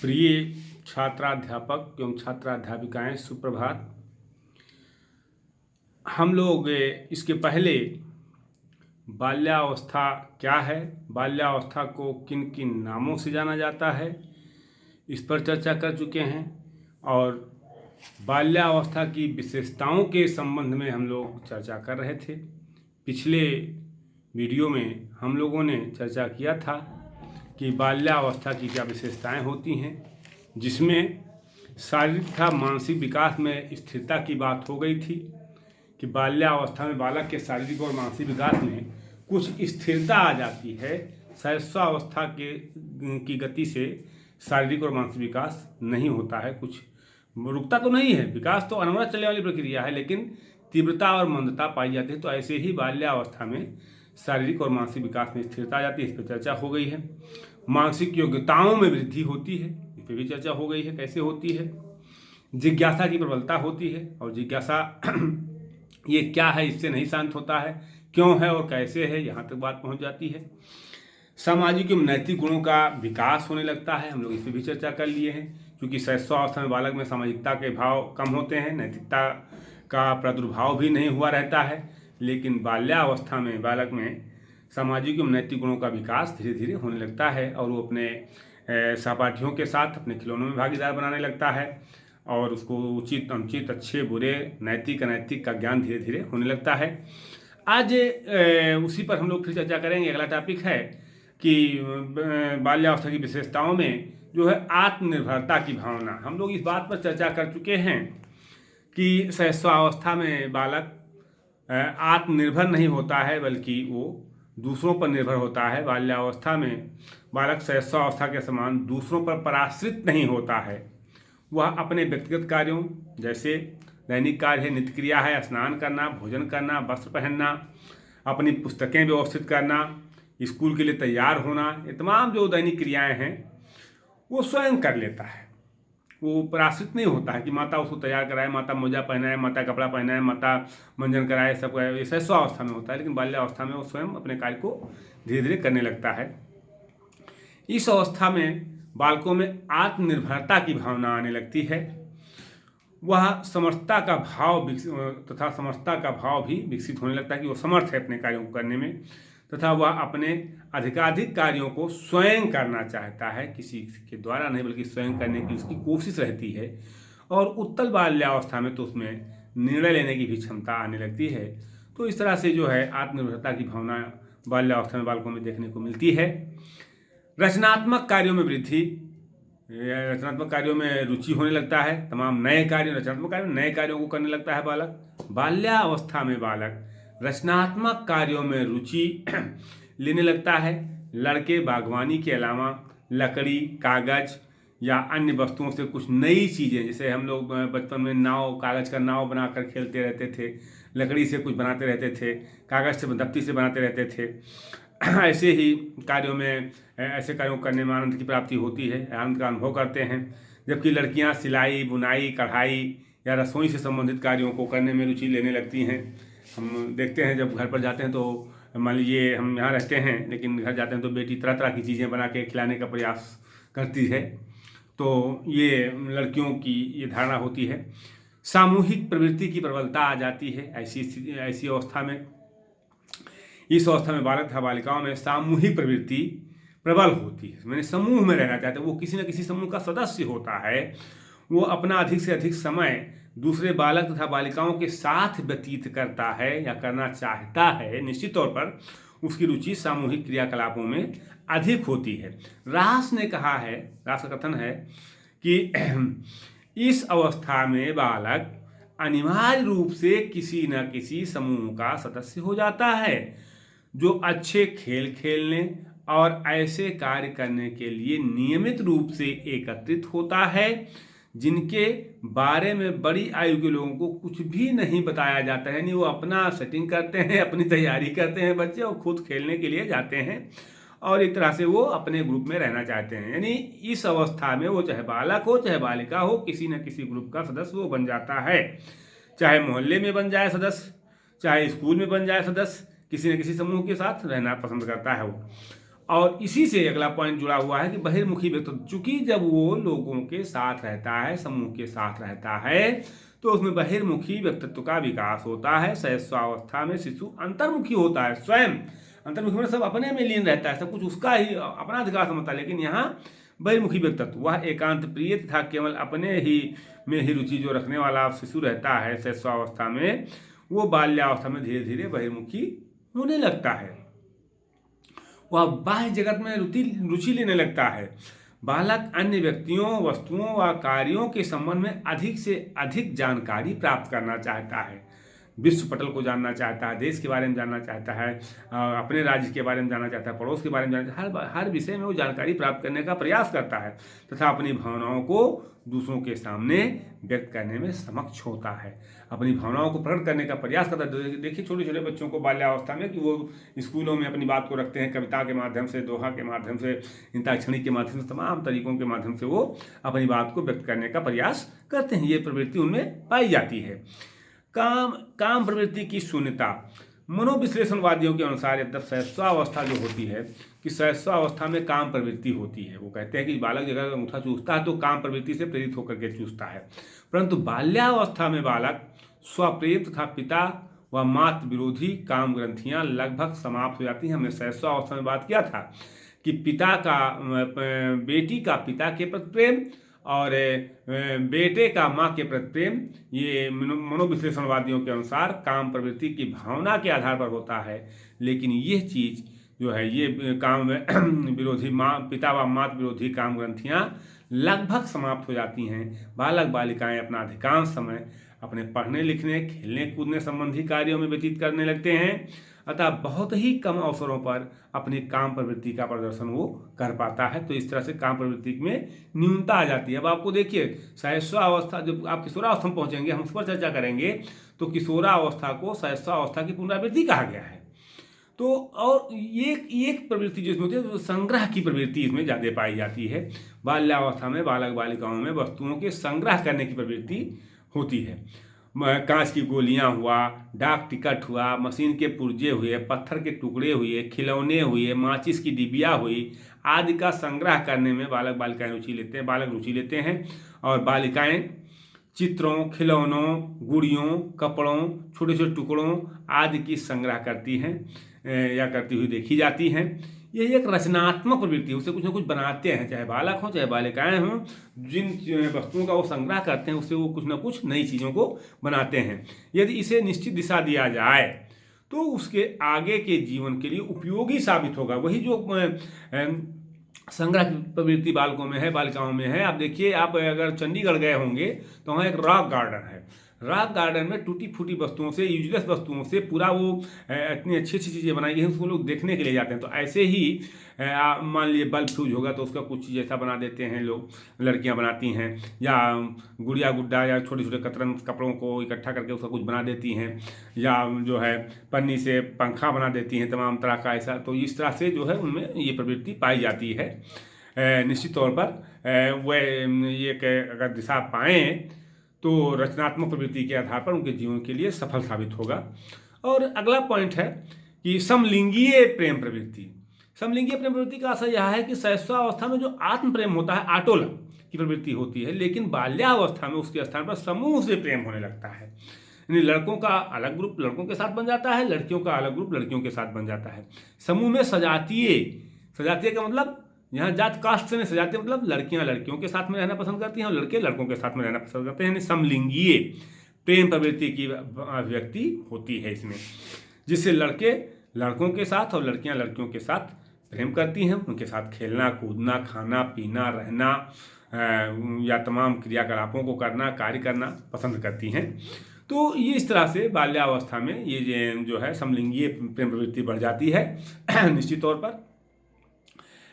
प्रिय छात्राध्यापक एवं छात्राध्यापिकाएं, सुप्रभात। हम लोग इसके पहले बाल्यावस्था क्या है, बाल्यावस्था को किन किन नामों से जाना जाता है, इस पर चर्चा कर चुके हैं। और बाल्यावस्था की विशेषताओं के संबंध में हम लोग चर्चा कर रहे थे। पिछले वीडियो में हम लोगों ने चर्चा किया था कि बाल्यावस्था की क्या विशेषताएं होती हैं, जिसमें शारीरिक तथा मानसिक विकास में स्थिरता की बात हो गई थी कि बाल्यावस्था में बालक के शारीरिक और मानसिक विकास में कुछ स्थिरता आ जाती है। शैशवावस्था की गति से शारीरिक और मानसिक विकास नहीं होता है, कुछ रुकता तो नहीं है, विकास तो अनवरत चलने वाली प्रक्रिया है, लेकिन तीव्रता और मंदता पाई जाती है। तो ऐसे ही बाल्यावस्था में शारीरिक और मानसिक विकास में स्थिरता आ जाती है, इस पर चर्चा हो गई है। मानसिक योग्यताओं में वृद्धि होती है, इस पर भी चर्चा हो गई है, कैसे होती है। जिज्ञासा की प्रबलता होती है, और जिज्ञासा ये क्या है, इससे नहीं शांत होता है, क्यों है और कैसे है, यहाँ तक बात पहुँच जाती है। सामाजिक एवं नैतिक गुणों का विकास होने लगता है, हम लोग इस पर भी चर्चा कर लिए हैं। क्योंकि शैशवावस्था में बालक में सामाजिकता के भाव कम होते हैं, नैतिकता का प्रादुर्भाव भी नहीं हुआ रहता है, लेकिन बाल्यावस्था में बालक में सामाजिक एवं नैतिक गुणों का विकास धीरे धीरे होने लगता है, और वो अपने सहपाठियों के साथ अपने खिलौनों में भागीदार बनाने लगता है, और उसको उचित अनुचित, अच्छे बुरे, नैतिक अनैतिक का ज्ञान धीरे धीरे होने लगता है। आज उसी पर हम लोग फिर चर्चा करेंगे। अगला टॉपिक है कि बाल्यावस्था की विशेषताओं में जो है आत्मनिर्भरता की भावना। हम लोग इस बात पर चर्चा कर चुके हैं कि शैशवावस्था में बालक आत्मनिर्भर नहीं होता है, बल्कि वो दूसरों पर निर्भर होता है। बाल्यावस्था में बालक शैशवावस्था के समान दूसरों पर पराश्रित नहीं होता है। वह अपने व्यक्तिगत कार्यों, जैसे दैनिक कार्य है, नित्य क्रिया है, स्नान करना, भोजन करना, वस्त्र पहनना, अपनी पुस्तकें व्यवस्थित करना, स्कूल के लिए तैयार होना, ये तमाम जो दैनिक क्रियाएं हैं वो स्वयं कर लेता है। वो पराश्रित नहीं होता है कि माता उसको तैयार कराए, माता मोजा पहनाए, माता कपड़ा पहनाए, माता मंजन कराए, सब ये शैशवावस्था में होता है। लेकिन बाल्यावस्था में वो स्वयं अपने कार्य को धीरे धीरे करने लगता है। इस अवस्था में बालकों में आत्मनिर्भरता की भावना आने लगती है। वह समर्थता का भाव तथा समर्थता का भाव भी विकसित होने लगता है कि वो समर्थ है अपने कार्यों को करने में, तथा वह अपने अधिकाधिक कार्यों को स्वयं करना चाहता है, किसी के द्वारा नहीं, बल्कि स्वयं करने की उसकी कोशिश रहती है। और उत्तल बाल्यावस्था में तो उसमें निर्णय लेने की भी क्षमता आने लगती है। तो इस तरह से जो है आत्मनिर्भरता की भावना बाल्यावस्था में बालकों में देखने को मिलती है। रचनात्मक कार्यों में वृद्धि, रचनात्मक कार्यों में रुचि होने लगता है। तमाम नए कार्य, रचनात्मक कार्य, नए कार्यों को करने लगता है बालक। बाल्यावस्था में बालक रचनात्मक कार्यों में रुचि लेने लगता है। लड़के बागवानी के अलावा लकड़ी, कागज या अन्य वस्तुओं से कुछ नई चीज़ें, जैसे हम लोग बचपन में नाव, कागज का नाव बनाकर खेलते रहते थे, लकड़ी से कुछ बनाते रहते थे, कागज से, दफ्ती से बनाते रहते थे। ऐसे ही कार्यों में, ऐसे कार्यों को करने में आनंद की प्राप्ति होती है, आनंद का अनुभव करते हैं। जबकि लड़कियां सिलाई, बुनाई, कढ़ाई या रसोई से संबंधित कार्यों को करने में रुचि लेने लगती हैं। हम देखते हैं जब घर पर जाते हैं तो, मान लीजिए हम यहाँ रहते हैं, लेकिन घर जाते हैं तो बेटी तरह तरह की चीज़ें बना के खिलाने का प्रयास करती है। तो ये लड़कियों की ये धारणा होती है। सामूहिक प्रवृत्ति की प्रबलता आ जाती है ऐसी अवस्था में। इस अवस्था में बालक तथा बालिकाओं में सामूहिक प्रवृत्ति प्रबल होती है, मैंने समूह में रहना चाहते हैं। वो किसी न किसी समूह का सदस्य होता है। वो अपना अधिक से अधिक समय दूसरे बालक तथा बालिकाओं के साथ व्यतीत करता है या करना चाहता है। निश्चित तौर पर उसकी रुचि सामूहिक क्रियाकलापों में अधिक होती है। रास ने कहा है, रास का कथन है कि इस अवस्था में बालक अनिवार्य रूप से किसी न किसी समूह का सदस्य हो जाता है, जो अच्छे खेल खेलने और ऐसे कार्य करने के लिए नियमित रूप से एकत्रित होता है, जिनके बारे में बड़ी आयु के लोगों को कुछ भी नहीं बताया जाता है। यानी वो अपना सेटिंग करते हैं, अपनी तैयारी करते हैं बच्चे, और खुद खेलने के लिए जाते हैं, और एक तरह से वो अपने ग्रुप में रहना चाहते हैं। यानी इस अवस्था में वो चाहे बालक हो चाहे बालिका हो, किसी न किसी ग्रुप का सदस्य वो बन जाता है। चाहे मोहल्ले में बन जाए सदस्य, चाहे स्कूल में बन जाए सदस्य, किसी न किसी समूह के साथ रहना पसंद करता है वो। और इसी से अगला पॉइंट जुड़ा हुआ है कि बहिर्मुखी व्यक्तित्व, चूंकि जब वो लोगों के साथ रहता है, समूह के साथ रहता है, तो उसमें बहिर्मुखी व्यक्तित्व का विकास होता है। शैशवावस्था में शिशु अंतर्मुखी होता है, स्वयं अंतर्मुखी में सब अपने में लीन रहता है, सब कुछ उसका ही अपना अधिकार समझता है। लेकिन यहाँ बहिर्मुखी व्यक्तित्व, वह एकांत प्रिय तथा केवल अपने ही में ही रुचि जो रखने वाला शिशु रहता है शैशवावस्था में, वो बाल्यावस्था में धीरे धीरे बहिर्मुखी होने लगता है। वह बाह्य जगत में रुचि लेने लगता है। बालक अन्य व्यक्तियों, वस्तुओं व कार्यों के संबंध में अधिक से अधिक जानकारी प्राप्त करना चाहता है। विश्व पटल को जानना चाहता है, देश के बारे में जानना चाहता है, अपने राज्य के बारे में जानना चाहता है, पड़ोस के बारे में जानना चाहता है। हर विषय में वो जानकारी प्राप्त करने का प्रयास करता है तथा अपनी भावनाओं को दूसरों के सामने व्यक्त करने में समक्ष होता है। अपनी भावनाओं को प्रकट करने का प्रयास करता है। देखिए छोटे छोटे बच्चों को बाल्यावस्था में कि वो स्कूलों में अपनी बात को रखते हैं, कविता के माध्यम से, दोहा के माध्यम से, अंताक्षरी के माध्यम से, तमाम तरीकों के माध्यम से वो अपनी बात को व्यक्त करने का प्रयास करते हैं। ये प्रवृत्ति उनमें पाई जाती है। काम प्रवृत्ति की शून्यता। मनोविश्लेषणवादियों के अनुसार यद्यप शैशवावस्था जो होती है कि शैशवावस्था में काम प्रवृत्ति होती है, वो कहते हैं कि बालक अगर अंगूठा चूसता है तो काम प्रवृत्ति से प्रेरित होकर के चूसता है, परंतु बाल्यावस्था में बालक स्वप्रेरित तथा पिता व मातृ विरोधी काम ग्रंथियां लगभग समाप्त हो जाती हैं। हमने शैशवावस्था में बात किया था कि बेटी का पिता के प्रति प्रेम और बेटे का माँ के प्रति प्रेम, ये मनोविश्लेषणवादियों के अनुसार काम प्रवृत्ति की भावना के आधार पर होता है। लेकिन ये चीज़ जो है, ये काम विरोधी पिता व मातृ विरोधी काम ग्रंथियाँ लगभग समाप्त हो जाती हैं। बालक बालिकाएं अपना अधिकांश समय अपने पढ़ने लिखने, खेलने कूदने संबंधी कार्यों में व्यतीत करने लगते हैं, अतः बहुत ही कम अवसरों पर अपनी काम प्रवृत्ति का प्रदर्शन वो कर पाता है। तो इस तरह से काम प्रवृत्ति में न्यूनता आ जाती है। अब आपको देखिए शैशवावस्था, जब आप किशोरावस्था में पहुंचेंगे, हम उस पर चर्चा करेंगे, तो किशोरावस्था को शैशवावस्था की पुनरावृत्ति कहा गया है। तो और एक प्रवृत्ति जिसमें होती है तो संग्रह की प्रवृत्ति इसमें ज़्यादा पाई जाती है। बाल्यावस्था में बालक बालिकाओं में वस्तुओं के संग्रह करने की प्रवृत्ति होती है। कांच की गोलियां हुआ, डाक टिकट हुआ, मशीन के पुर्जे हुए, पत्थर के टुकड़े हुए, खिलौने हुए, माचिस की डिबिया हुई आदि का संग्रह करने में बालक रुचि लेते हैं और बालिकाएं चित्रों, खिलौनों, गुड़ियों, कपड़ों, छोटे छोटे टुकड़ों आदि की संग्रह करती हैं या करती हुई देखी जाती हैं। यह एक रचनात्मक प्रवृत्ति है, उससे कुछ ना कुछ बनाते हैं, चाहे बालक हों चाहे बालिकाएं हों। जिन वस्तुओं का वो संग्रह करते हैं उससे वो कुछ ना कुछ नई चीज़ों को बनाते हैं। यदि इसे निश्चित दिशा दिया जाए तो उसके आगे के जीवन के लिए उपयोगी साबित होगा। वही जो संग्रह की प्रवृत्ति बालकों में है, बालिकाओं में है। आप देखिए, आप अगर चंडीगढ़ गए होंगे तो वहाँ एक रॉक गार्डन है। रॉक गार्डन में टूटी फूटी वस्तुओं से, यूजलेस वस्तुओं से पूरा वो इतनी अच्छी अच्छी चीज़ें बनाई गई हैं, उसको लोग देखने के लिए जाते हैं। तो ऐसे ही मान लीजिए बल्ब फ्यूज होगा तो उसका कुछ चीज़ ऐसा बना देते हैं लोग, लड़कियां बनाती हैं, या गुड़िया गुड्डा या छोटे छोटे कतरन कपड़ों को इकट्ठा करके उसका कुछ बना देती हैं, या जो है पन्नी से पंखा बना देती हैं, तमाम तरह का ऐसा। तो इस तरह से जो है उनमें ये प्रवृत्ति पाई जाती है। निश्चित तौर पर वह ये अगर दिशा पाएँ तो रचनात्मक प्रवृत्ति के आधार पर उनके जीवन के लिए सफल साबित होगा। और अगला पॉइंट है कि समलिंगीय प्रेम प्रवृत्ति। समलिंगीय प्रेम प्रवृत्ति का असर यह है कि शैशवावस्था में जो आत्म प्रेम होता है, आटोल की प्रवृत्ति होती है, लेकिन बाल्यावस्था में उसके स्थान पर समूह से प्रेम होने लगता है। यानी लड़कों का अलग ग्रुप लड़कों के साथ बन जाता है, लड़कियों का अलग ग्रुप लड़कियों के साथ बन जाता है। समूह में सजातीय का मतलब यहाँ जात कास्ट से नहीं, सजातीय मतलब लड़कियां लड़कियों के साथ में रहना पसंद करती हैं और लड़के लड़कों के साथ में रहना पसंद करते हैं। समलिंगीय प्रेम प्रवृत्ति की अभिव्यक्ति होती है इसमें, जिससे लड़के लड़कों के साथ और लड़कियां लड़कियों के साथ प्रेम करती हैं, उनके साथ खेलना कूदना, खाना पीना, रहना या तमाम क्रियाकलापों को करना, कार्य करना पसंद करती हैं। तो ये इस तरह से बाल्यावस्था में ये जो है समलिंगीय प्रेम प्रवृत्ति बढ़ जाती है निश्चित तौर पर।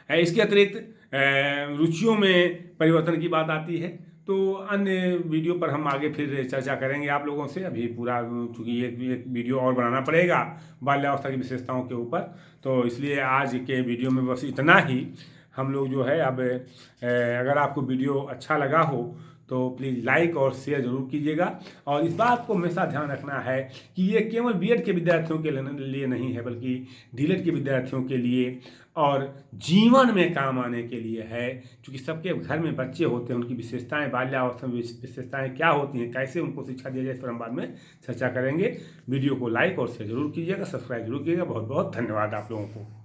इसके अतिरिक्त रुचियों में परिवर्तन की बात आती है, तो अन्य वीडियो पर हम आगे फिर चर्चा करेंगे आप लोगों से। अभी पूरा चूँकि एक वीडियो और बनाना पड़ेगा बाल्यावस्था की विशेषताओं के ऊपर, तो इसलिए आज के वीडियो में बस इतना ही। हम लोग जो है अब अगर आपको वीडियो अच्छा लगा हो तो प्लीज़ लाइक और शेयर जरूर कीजिएगा। और इस बात को हमेशा ध्यान रखना है कि ये केवल बीएड के विद्यार्थियों के लिए नहीं है, बल्कि डीएलएड के विद्यार्थियों के लिए और जीवन में काम आने के लिए है। क्योंकि सबके घर में बच्चे होते हैं, उनकी विशेषताएं, बाल्यावस्था में विशेषताएं क्या होती हैं, कैसे उनको शिक्षा दिया जाए, इस पर हम बाद में चर्चा करेंगे। वीडियो को लाइक और शेयर जरूर कीजिएगा, सब्सक्राइब जरूर कीजिएगा। बहुत बहुत धन्यवाद आप लोगों को।